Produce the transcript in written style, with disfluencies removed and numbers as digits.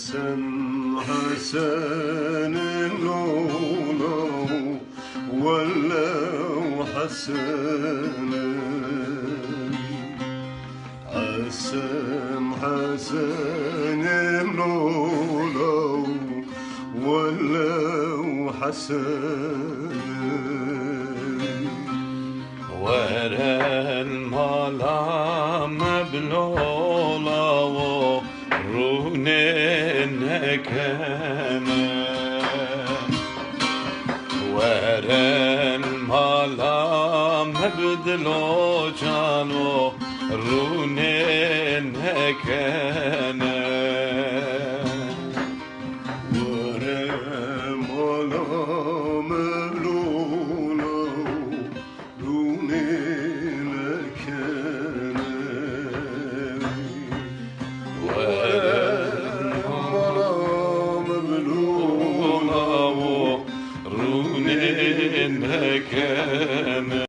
حسن حسن لولو ولو حسن حسن حسن لولو ولو حسن ورا المالا مبلولا ورونينك انا ورا المالا مبدلو جانو رونينك انا رونينك